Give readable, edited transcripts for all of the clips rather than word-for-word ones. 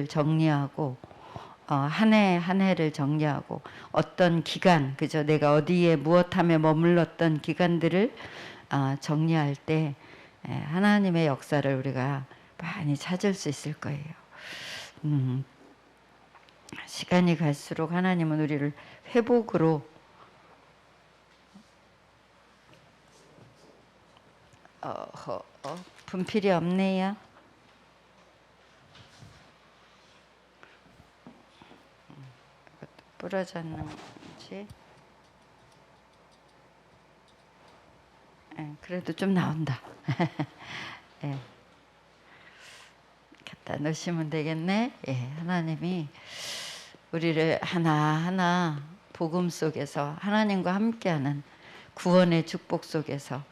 정리하고 한 해 한 해를 정리하고 어떤 기간, 그죠? 내가 어디에 무엇함에 머물렀던 기간들을 정리할 때 하나님의 역사를 우리가 많이 찾을 수 있을 거예요. 시간이 갈수록 하나님은 우리를 회복으로 분필이 없네요. 부러졌는지. 그래도 좀 나온다. 갖다 놓으시면 되겠네. 하나님이 우리를 하나하나 복음 속에서 하나님과 함께하는 구원의 축복 속에서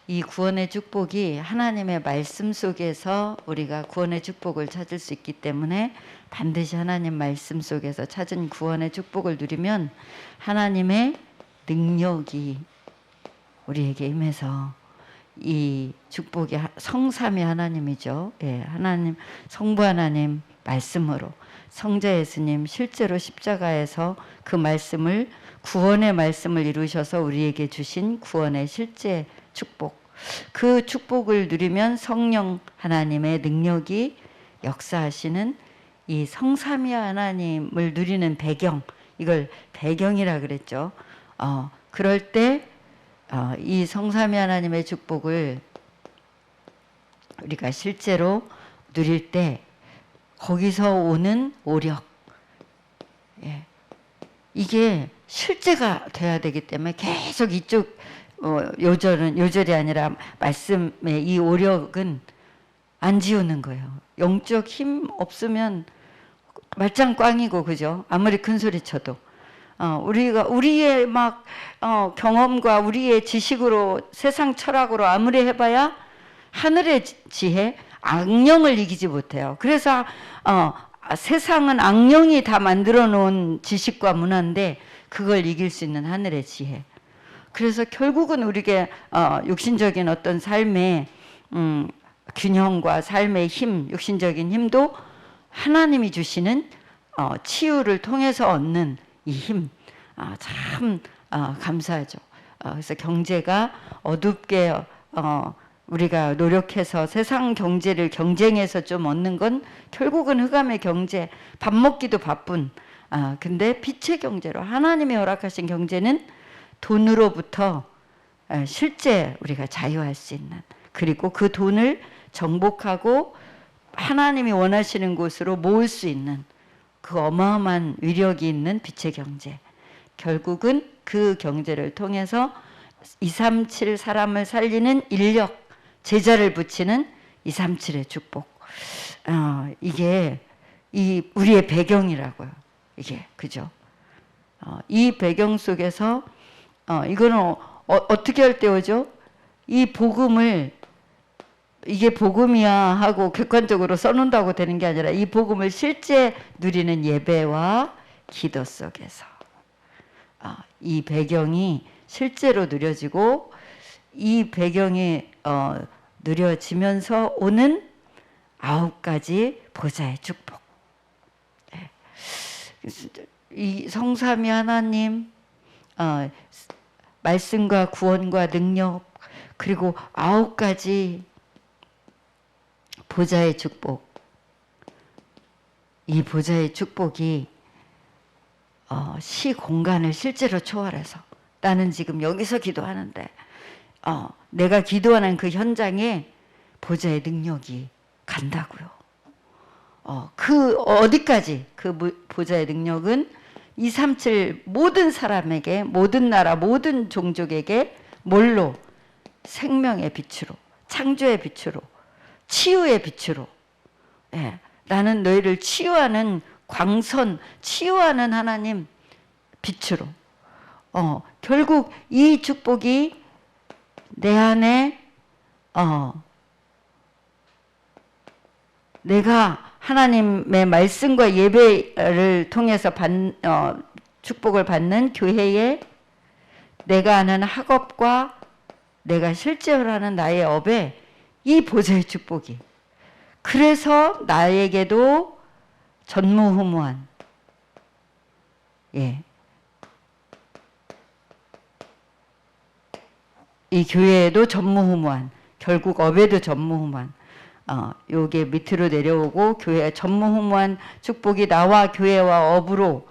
이 구원의 축복이 하나님의 말씀 속에서 우리가 구원의 축복을 찾을 수 있기 때문에 반드시 하나님 말씀 속에서 찾은 구원의 축복을 누리면 하나님의 능력이 우리에게 임해서 이 축복이 성삼위 하나님이죠. 하나님, 성부 하나님 말씀으로 성자 예수님 실제로 십자가에서 그 말씀을 구원의 말씀을 이루셔서 우리에게 주신 구원의 실제 축복, 그 축복을 누리면 성령 하나님의 능력이 역사하시는 이 성삼위 하나님을 누리는 배경, 이걸 배경이라 그랬죠. 그럴 때 이 성삼위 하나님의 축복을 우리가 실제로 누릴 때 거기서 오는 오력, 이게 실제가 돼야 되기 때문에 계속 이쪽 요절이 아니라 말씀의 이 오력은 안 지우는 거예요. 영적 힘 없으면 말짱 꽝이고, 그죠? 아무리 큰 소리 쳐도 우리가 우리의 경험과 우리의 지식으로 세상 철학으로 아무리 해봐야 하늘의 지혜, 악령을 이기지 못해요. 그래서 세상은 악령이 다 만들어 놓은 지식과 문화인데 그걸 이길 수 있는 하늘의 지혜. 그래서 결국은 우리에게 육신적인 어떤 삶의 균형과 삶의 힘, 육신적인 힘도 하나님이 주시는 치유를 통해서 얻는 이 힘, 참 감사하죠. 그래서 경제가 어둡게 우리가 노력해서 세상 경제를 경쟁해서 좀 얻는 건 결국은 흑암의 경제, 밥 먹기도 바쁜. 근데 빛의 경제로 하나님이 허락하신 경제는 돈으로부터 실제 우리가 자유할 수 있는, 그리고 그 돈을 정복하고 하나님이 원하시는 곳으로 모을 수 있는 그 어마어마한 위력이 있는 빛의 경제. 결국은 그 경제를 통해서 237 사람을 살리는 인력, 제자를 붙이는 237의 축복. 이게 우리의 배경이라고요. 이게, 그죠? 이 배경 속에서 이거는 어떻게 할 때 오죠? 이 복음을, 이게 복음이야 하고 객관적으로 써놓는다고 되는 게 아니라 이 복음을 실제 누리는 예배와 기도 속에서 이 배경이 실제로 누려지고, 이 배경이 누려지면서 오는 9가지 보좌의 축복. 이 성삼위 하나님, 말씀과 구원과 능력, 그리고 9가지 보좌의 축복. 이 보좌의 축복이 시 공간을 실제로 초월해서, 나는 지금 여기서 기도하는데 내가 기도하는 그 현장에 보좌의 능력이 간다고요. 그 어디까지 그 보좌의 능력은 237 모든 사람에게, 모든 나라, 모든 종족에게 뭘로? 생명의 빛으로, 창조의 빛으로, 치유의 빛으로. 나는 너희를 치유하는 광선, 치유하는 하나님 빛으로. 결국 이 축복이 내 안에 내가 하나님의 말씀과 예배를 통해서 축복을 받는 교회에, 내가 하는 학업과 내가 실제로 하는 나의 업에 이 보좌의 축복이 그래서 나에게도 전무후무한, 예, 이 교회에도 전무후무한, 결국 업에도 전무후무한, 요게 밑으로 내려오고 교회에 전무후무한 축복이 나와 교회와 업으로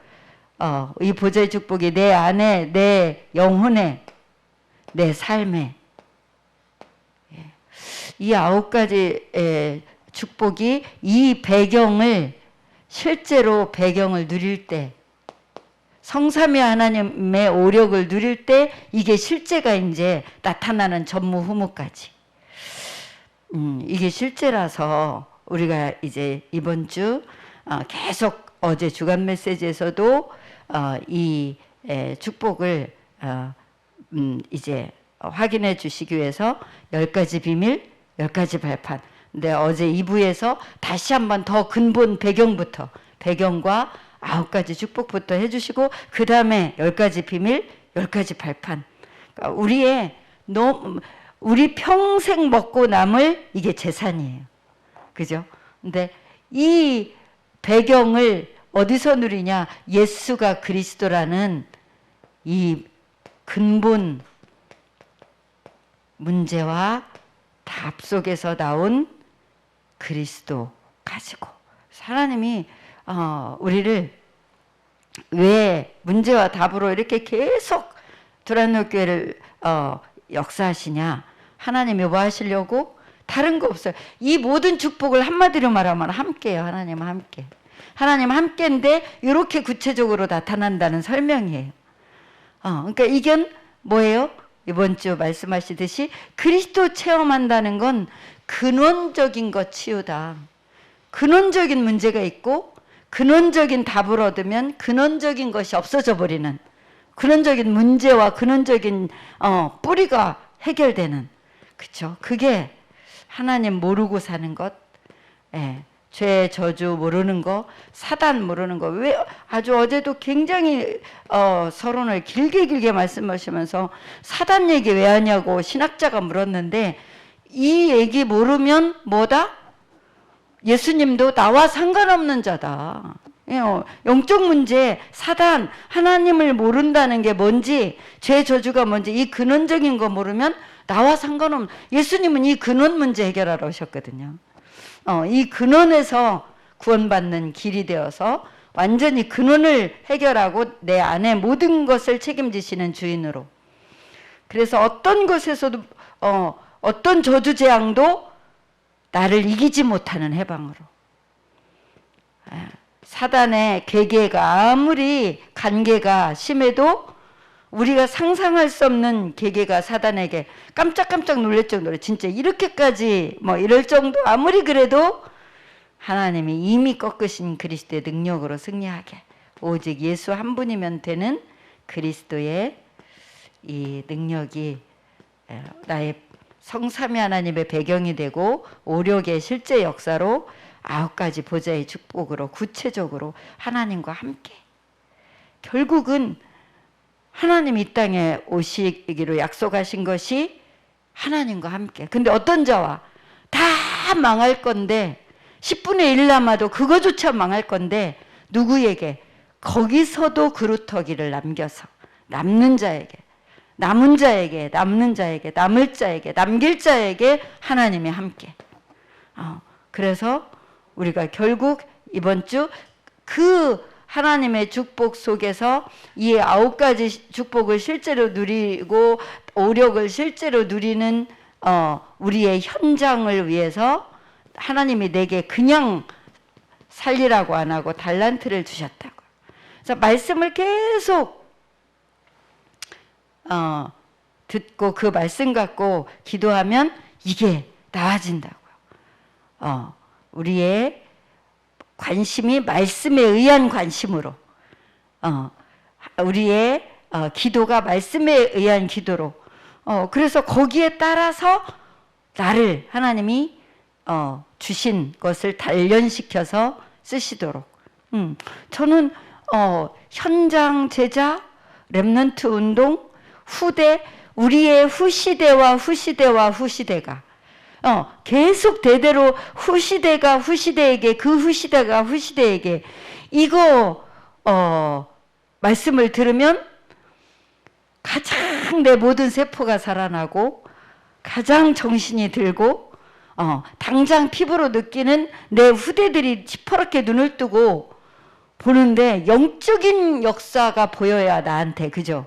이 보좌의 축복이 내 안에, 내 영혼에, 내 삶에, 이 9가지의 축복이 이 배경을, 실제로 배경을 누릴 때, 성삼위 하나님의 오력을 누릴 때 이게 실제가 이제 나타나는 전무후무까지. 이게 실제라서 우리가 이제 이번 주 계속 어제 주간 메시지에서도 이 축복을 이제 확인해 주시기 위해서 10가지 비밀, 10가지 발판. 근데 어제 2부에서 다시 한번 더 근본 배경부터, 배경과 9가지 축복부터 해주시고 그 다음에 10가지 비밀, 10가지 발판. 그러니까 우리 평생 먹고 남을 이게 재산이에요. 그죠? 근데 이 배경을 어디서 누리냐? 예수가 그리스도라는 이 근본 문제와 답 속에서 나온 그리스도 가지고 하나님이 우리를 왜 문제와 답으로 이렇게 계속 두란노 교회를 역사하시냐? 하나님이 뭐 하시려고? 다른 거 없어요. 이 모든 축복을 한마디로 말하면 함께예요. 하나님은 함께. 하나님 함께인데 이렇게 구체적으로 나타난다는 설명이에요. 그러니까 이건 뭐예요? 이번 주 말씀하시듯이 그리스도 체험한다는 건 근원적인 것 치유다. 근원적인 문제가 있고 근원적인 답을 얻으면 근원적인 것이 없어져 버리는, 근원적인 문제와 근원적인 뿌리가 해결되는, 그쵸? 그게 하나님 모르고 사는 것, 죄 저주 모르는 거, 사단 모르는 거. 왜 아주 어제도 굉장히 서론을 길게 말씀하시면서 사단 얘기 왜 하냐고 신학자가 물었는데, 이 얘기 모르면 뭐다? 예수님도 나와 상관없는 자다. 영적 문제, 사단, 하나님을 모른다는 게 뭔지, 죄 저주가 뭔지 이 근원적인 거 모르면 나와 상관없는, 예수님은 이 근원 문제 해결하러 오셨거든요. 이 근원에서 구원받는 길이 되어서 완전히 근원을 해결하고 내 안에 모든 것을 책임지시는 주인으로. 그래서 어떤 것에서도 어떤 저주 재앙도 나를 이기지 못하는 해방으로. 사단의 계계가 아무리 관계가 심해도 우리가 상상할 수 없는 계계가 사단에게 깜짝깜짝 놀랄 정도로 진짜 이렇게까지 뭐 이럴 정도, 아무리 그래도 하나님이 이미 꺾으신 그리스도의 능력으로 승리하게, 오직 예수 한 분이면 되는 그리스도의 이 능력이 나의 성삼위 하나님의 배경이 되고 오력의 실제 역사로 9가지 보좌의 축복으로 구체적으로 하나님과 함께, 결국은 하나님 이 땅에 오시기로 약속하신 것이 하나님과 함께. 근데 어떤 자와 다 망할 건데 10분의 1 남아도 그거조차 망할 건데 누구에게? 거기서도 그루터기를 남겨서 남는 자에게, 남은 자에게, 남는 자에게, 남을 자에게, 남길 자에게 하나님이 함께. 그래서 우리가 결국 이번 주 그 하나님의 축복 속에서 이 9가지 축복을 실제로 누리고 오력을 실제로 누리는 우리의 현장을 위해서 하나님이 내게 그냥 살리라고 안 하고 달란트를 주셨다고. 그래서 말씀을 계속 듣고 그 말씀 갖고 기도하면 이게 나아진다고요. 우리의 관심이 말씀에 의한 관심으로, 우리의 기도가 말씀에 의한 기도로, 그래서 거기에 따라서 나를 하나님이 주신 것을 단련시켜서 쓰시도록. 저는 현장 제자, 렘넌트 운동, 후대, 우리의 후시대와 후시대와 후시대가 계속 대대로 후시대가 후시대에게 그 후시대가 후시대에게 이거 말씀을 들으면 가장 내 모든 세포가 살아나고 가장 정신이 들고 당장 피부로 느끼는 내 후대들이 시퍼렇게 눈을 뜨고 보는데 영적인 역사가 보여야 나한테 그죠?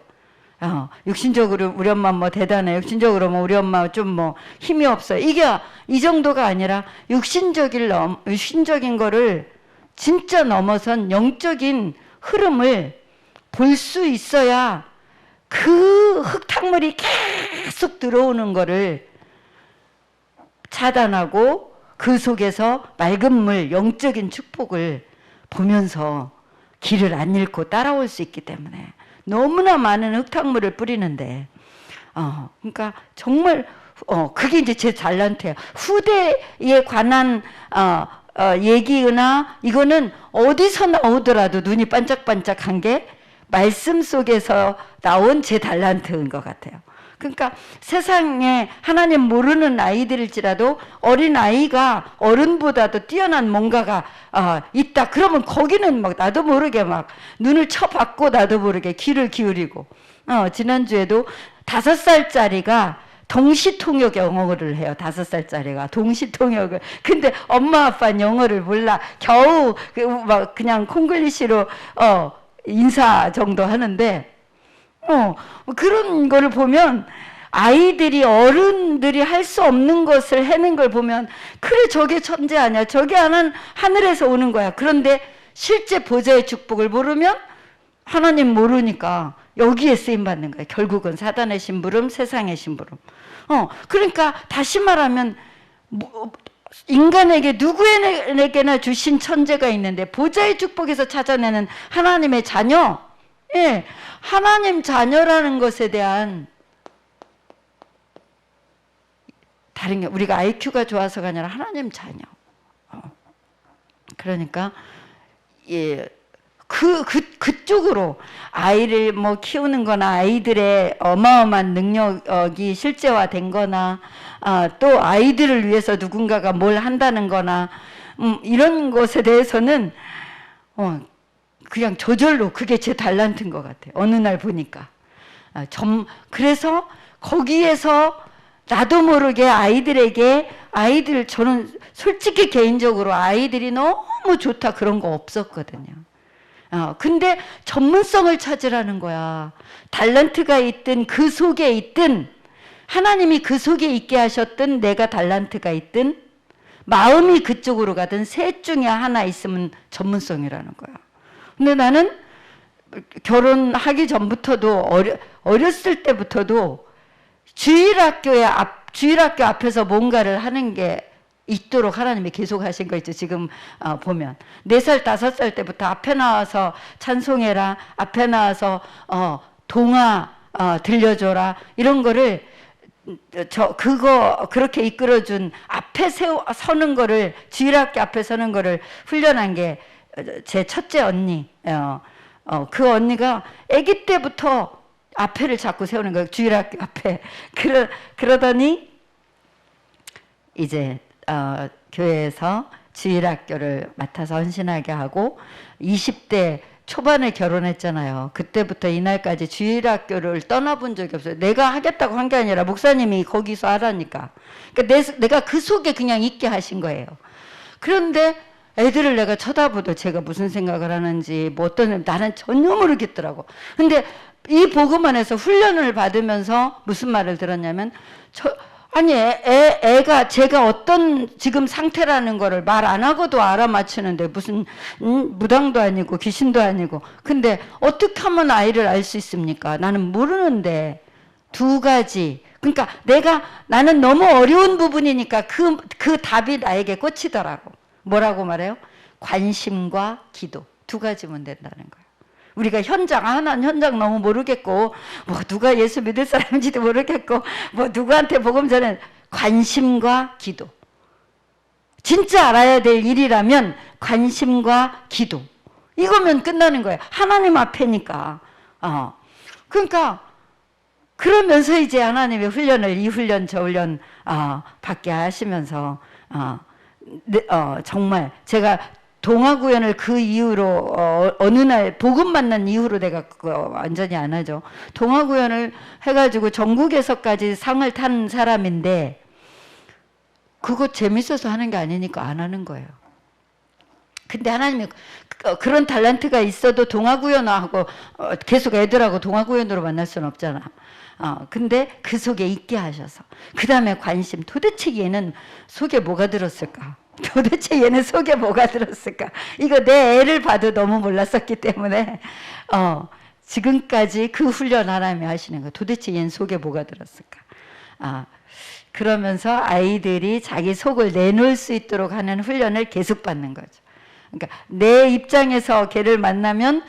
육신적으로 우리 엄마 뭐 대단해. 육신적으로 뭐 우리 엄마 좀 뭐 힘이 없어. 이게 이 정도가 아니라 육신적인 거를 진짜 넘어선 영적인 흐름을 볼 수 있어야 그 흙탕물이 계속 들어오는 거를 차단하고 그 속에서 맑은 물, 영적인 축복을 보면서 길을 안 잃고 따라올 수 있기 때문에 너무나 많은 흙탕물을 뿌리는데 그러니까 정말 그게 이제 제 달란트예요. 후대에 관한 얘기나 이거는 어디서 나오더라도 눈이 반짝반짝한 게 말씀 속에서 나온 제 달란트인 것 같아요. 그러니까 세상에 하나님 모르는 아이들일지라도 어린 아이가 어른보다도 뛰어난 뭔가가 있다. 그러면 거기는 막 나도 모르게 막 눈을 쳐박고 나도 모르게 귀를 기울이고 지난주에도 5살짜리가 동시통역 영어를 해요. 5살짜리가 동시통역을. 근데 엄마 아빠는 영어를 몰라. 겨우 막 그냥 콩글리시로 인사 정도 하는데 그런 거를 보면 아이들이 어른들이 할 수 없는 것을 해낸 걸 보면 그래 저게 천재 아니야. 저게 하늘에서 오는 거야. 그런데 실제 보좌의 축복을 모르면 하나님 모르니까 여기에 쓰임 받는 거예요. 결국은 사단의 심부름, 세상의 심부름. 그러니까 다시 말하면 인간에게 누구에게나 주신 천재가 있는데 보좌의 축복에서 찾아내는 하나님의 자녀, 예, 하나님 자녀라는 것에 대한 다른 게 우리가 IQ가 좋아서가 아니라 하나님 자녀. 그러니까 예, 그쪽으로 아이를 뭐 키우는 거나 아이들의 어마어마한 능력이 실제화된 거나 또 아이들을 위해서 누군가가 뭘 한다는 거나 이런 것에 대해서는 그냥 저절로 그게 제 달란트인 것 같아요. 어느 날 보니까. 그래서 거기에서 나도 모르게 저는 솔직히 개인적으로 아이들이 너무 좋다 그런 거 없었거든요. 근데 전문성을 찾으라는 거야. 달란트가 있든 그 속에 있든 하나님이 그 속에 있게 하셨든 내가 달란트가 있든 마음이 그쪽으로 가든 셋 중에 하나 있으면 전문성이라는 거야. 근데 나는 결혼하기 전부터도 어렸을 때부터도 주일학교 앞에서 뭔가를 하는 게 있도록 하나님이 계속 하신 거 있죠. 지금 보면 4살 5살 때부터 앞에 나와서 찬송해라, 앞에 나와서 동화 들려줘라 이런 거를 그렇게 이끌어준 앞에 서는 거를 주일학교 앞에 서는 거를 훈련한 게 제 첫째 언니. 그 언니가 아기 때부터 앞에를 자꾸 세우는 거예요. 주일학교 앞에. 그러더니 이제 교회에서 주일학교를 맡아서 헌신하게 하고 20대 초반에 결혼했잖아요. 그때부터 이날까지 주일학교를 떠나본 적이 없어요. 내가 하겠다고 한 게 아니라 목사님이 거기서 하라니까. 그러니까 내가 그 속에 그냥 있게 하신 거예요. 그런데 애들을 내가 쳐다보도 제가 무슨 생각을 하는지 나는 전혀 모르겠더라고. 근데 이 복음 안에서 훈련을 받으면서 무슨 말을 들었냐면 애가 제가 어떤 지금 상태라는 거를 말 안 하고도 알아맞히는데 무슨 무당도 아니고 귀신도 아니고 근데 어떻게 하면 아이를 알 수 있습니까? 나는 모르는데 2가지. 그러니까 나는 너무 어려운 부분이니까 그 답이 나에게 꽂히더라고. 뭐라고 말해요? 관심과 기도. 2가지면 된다는 거예요. 우리가 하나는 현장 너무 모르겠고, 누가 예수 믿을 사람인지도 모르겠고, 누구한테 복음 전해 관심과 기도. 진짜 알아야 될 일이라면 관심과 기도. 이거면 끝나는 거예요. 하나님 앞에니까. 그러니까 그러면서 이제 하나님의 훈련을 이 훈련 저 훈련 받게 하시면서 정말 제가 동화구연을 그 이후로 어느 날 복음 만난 이후로 내가 그거 완전히 안 하죠. 동화구연을 해가지고 전국에서까지 상을 탄 사람인데 그거 재밌어서 하는 게 아니니까 안 하는 거예요. 근데 하나님이 그런 달란트가 있어도 동화구연하고 계속 애들하고 동화구연으로 만날 수는 없잖아. 근데 그 속에 있게 하셔서 그 다음에 관심, 도대체 얘는 속에 뭐가 들었을까? 도대체 얘는 속에 뭐가 들었을까? 이거 내 애를 봐도 너무 몰랐었기 때문에 지금까지 그 훈련 하나님이 하시는 거. 도대체 얘는 속에 뭐가 들었을까? 그러면서 아이들이 자기 속을 내놓을 수 있도록 하는 훈련을 계속 받는 거죠. 그러니까 내 입장에서 걔를 만나면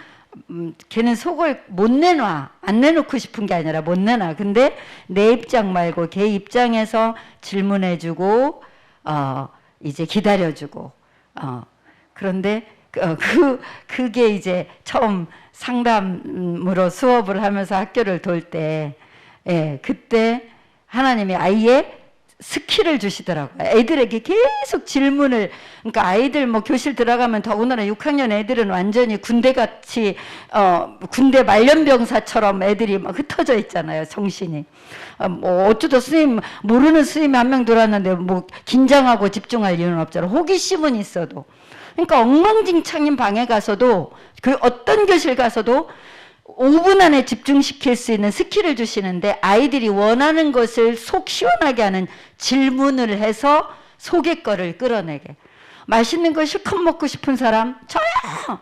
걔는 속을 못 내놔. 안 내놓고 싶은 게 아니라 못 내놔. 근데 내 입장 말고 걔 입장에서 질문해주고 이제 기다려주고 그런데 그게 이제 처음 상담으로 수업을 하면서 학교를 돌 때 그때 하나님이 아이의 스킬을 주시더라고요. 애들에게 계속 질문을, 그러니까 아이들 뭐 교실 들어가면 더군다나 6학년 애들은 완전히 군대같이 군대 말년병사처럼 애들이 막 흩어져 있잖아요, 정신이. 뭐 어쩌다 모르는 스님이 한 명 들어왔는데 뭐 긴장하고 집중할 이유는 없잖아. 호기심은 있어도. 그러니까 엉망진창인 방에 가서도 그 어떤 교실 가서도 5분 안에 집중시킬 수 있는 스킬을 주시는데 아이들이 원하는 것을 속 시원하게 하는 질문을 해서 속의 거를 끌어내게. 맛있는 거 실컷 먹고 싶은 사람 저요.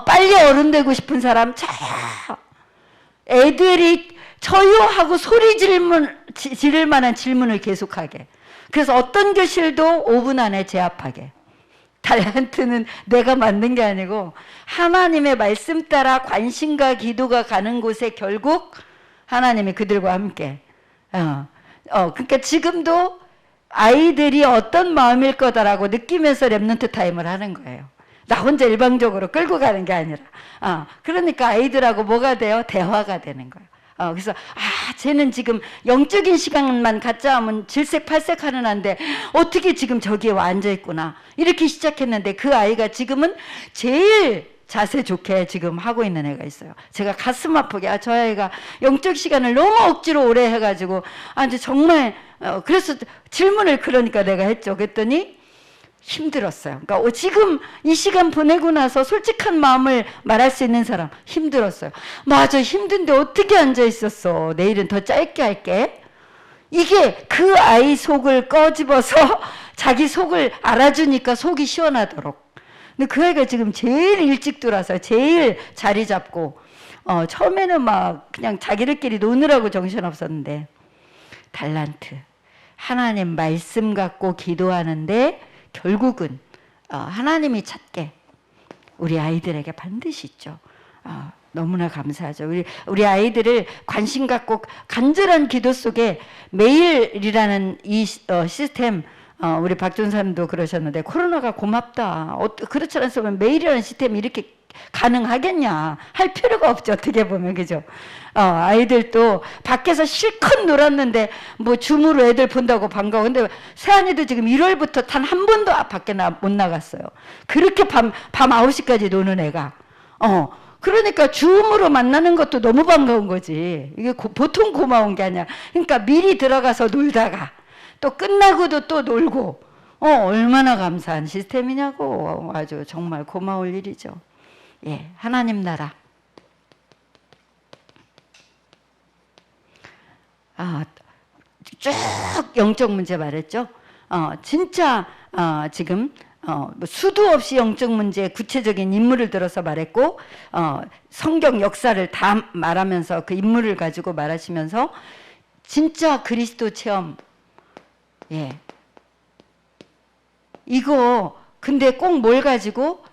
빨리 어른 되고 싶은 사람 저요. 애들이 저요 하고 소리 지를 만한 질문을 계속하게. 그래서 어떤 교실도 5분 안에 제압하게. 달란트는 내가 만든 게 아니고 하나님의 말씀 따라 관심과 기도가 가는 곳에 결국 하나님이 그들과 함께 그러니까 지금도 아이들이 어떤 마음일 거다라고 느끼면서 랩넌트 타임을 하는 거예요. 나 혼자 일방적으로 끌고 가는 게 아니라 그러니까 아이들하고 뭐가 돼요? 대화가 되는 거예요. 그래서 쟤는 지금 영적인 시간만 갖자 하면 질색팔색 하는 애인데 어떻게 지금 저기에 와 앉아있구나 이렇게 시작했는데 그 아이가 지금은 제일 자세 좋게 지금 하고 있는 애가 있어요. 제가 가슴 아프게 저 아이가 영적 시간을 너무 억지로 오래 해가지고 이제 정말 그래서 질문을 그러니까 내가 했죠. 그랬더니 힘들었어요. 그러니까 지금 이 시간 보내고 나서 솔직한 마음을 말할 수 있는 사람 힘들었어요. 맞아, 힘든데 어떻게 앉아 있었어. 내일은 더 짧게 할게. 이게 그 아이 속을 꺼집어서 자기 속을 알아주니까 속이 시원하도록. 근데 그 아이가 지금 제일 일찍 들어와서 제일 자리 잡고 처음에는 막 그냥 자기들끼리 노느라고 정신없었는데 달란트 하나님 말씀 갖고 기도하는데 결국은 하나님이 찾게 우리 아이들에게 반드시 있죠. 너무나 감사하죠. 우리 아이들을 관심 갖고 간절한 기도 속에 매일이라는 이 시스템 우리 박준사님도 그러셨는데 코로나가 고맙다. 그렇지 않으면 매일이라는 시스템이 이렇게 가능하겠냐 할 필요가 없죠. 어떻게 보면 그죠. 아이들도 밖에서 실컷 놀았는데 뭐 줌으로 애들 본다고 반가워. 근데 세안이도 지금 1월부터 단 한 번도 밖에 못 나갔어요. 그렇게 밤 9시까지 노는 애가 그러니까 줌으로 만나는 것도 너무 반가운 거지. 이게 보통 고마운 게 아니야. 그러니까 미리 들어가서 놀다가 또 끝나고도 또 놀고 얼마나 감사한 시스템이냐고. 아주 정말 고마울 일이죠. 예, 하나님 나라. 쭉 영적 문제 말했죠. 진짜 지금 뭐 수도 없이 영적 문제 구체적인 인물을 들어서 말했고 성경 역사를 다 말하면서 그 인물을 가지고 말하시면서 진짜 그리스도 체험. 예. 이거 근데 꼭 뭘 가지고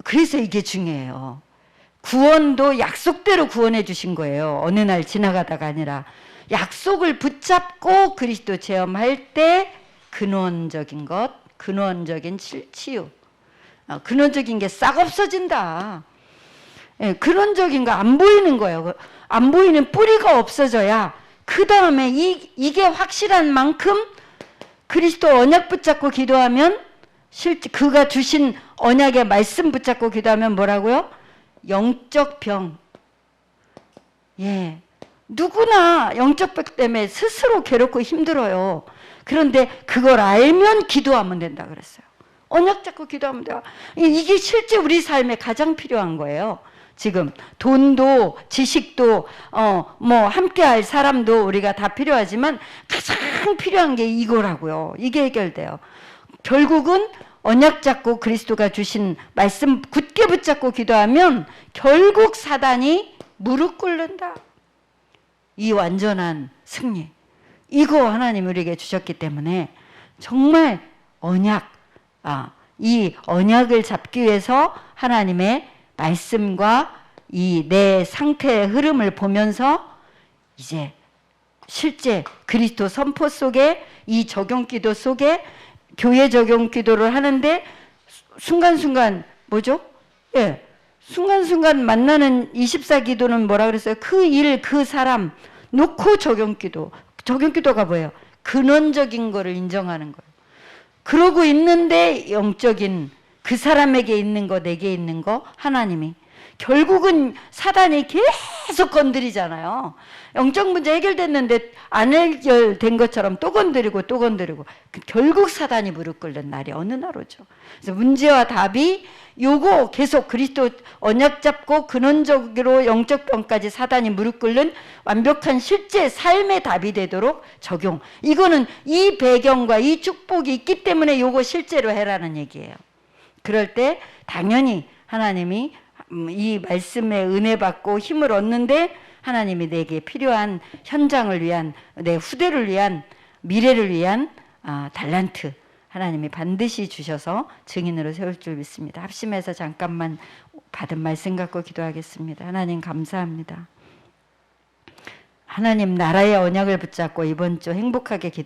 그래서 이게 중요해요. 구원도 약속대로 구원해 주신 거예요. 어느 날 지나가다가 아니라 약속을 붙잡고 그리스도 체험할 때 근원적인 것, 근원적인 치유, 근원적인 게 싹 없어진다. 예, 근원적인 거 안 보이는 거예요. 안 보이는 뿌리가 없어져야 그 다음에 이게 확실한 만큼 그리스도 언약 붙잡고 기도하면 실제 그가 주신 언약의 말씀 붙잡고 기도하면 뭐라고요? 영적 병. 예. 누구나 영적 병 때문에 스스로 괴롭고 힘들어요. 그런데 그걸 알면 기도하면 된다 그랬어요. 언약 잡고 기도하면 돼요. 이게 실제 우리 삶에 가장 필요한 거예요. 지금 돈도 지식도 뭐 함께할 사람도 우리가 다 필요하지만 가장 필요한 게 이거라고요. 이게 해결돼요. 결국은 언약 잡고 그리스도가 주신 말씀 굳게 붙잡고 기도하면 결국 사단이 무릎 꿇는다. 이 완전한 승리. 이거 하나님 우리에게 주셨기 때문에 정말 언약, 이 언약을 잡기 위해서 하나님의 말씀과 이 내 상태의 흐름을 보면서 이제 실제 그리스도 선포 속에 이 적용기도 속에 교회 적용기도를 하는데 순간순간 뭐죠? 예, 순간순간 만나는 24기도는 뭐라 그랬어요? 그 일, 그 사람 놓고 적용기도. 적용기도가 뭐예요? 근원적인 거를 인정하는 거예요. 그러고 있는데 영적인 그 사람에게 있는 거, 내게 있는 거 하나님이 결국은 사단이 계속 건드리잖아요. 영적 문제 해결됐는데 안 해결된 것처럼 또 건드리고 또 건드리고 결국 사단이 무릎 꿇는 날이 어느 날 오죠. 그래서 문제와 답이 요거 계속 그리스도 언약 잡고 근원적으로 영적 병까지 사단이 무릎 꿇는 완벽한 실제 삶의 답이 되도록 적용. 이거는 이 배경과 이 축복이 있기 때문에 요거 실제로 해라는 얘기예요. 그럴 때 당연히 하나님이 이 말씀에 은혜 받고 힘을 얻는데 하나님이 내게 필요한 현장을 위한 내 후대를 위한 미래를 위한 달란트 하나님이 반드시 주셔서 증인으로 세울 줄 믿습니다. 합심해서 잠깐만 받은 말씀 갖고 기도하겠습니다. 하나님 감사합니다. 하나님 나라의 언약을 붙잡고 이번 주 행복하게 기도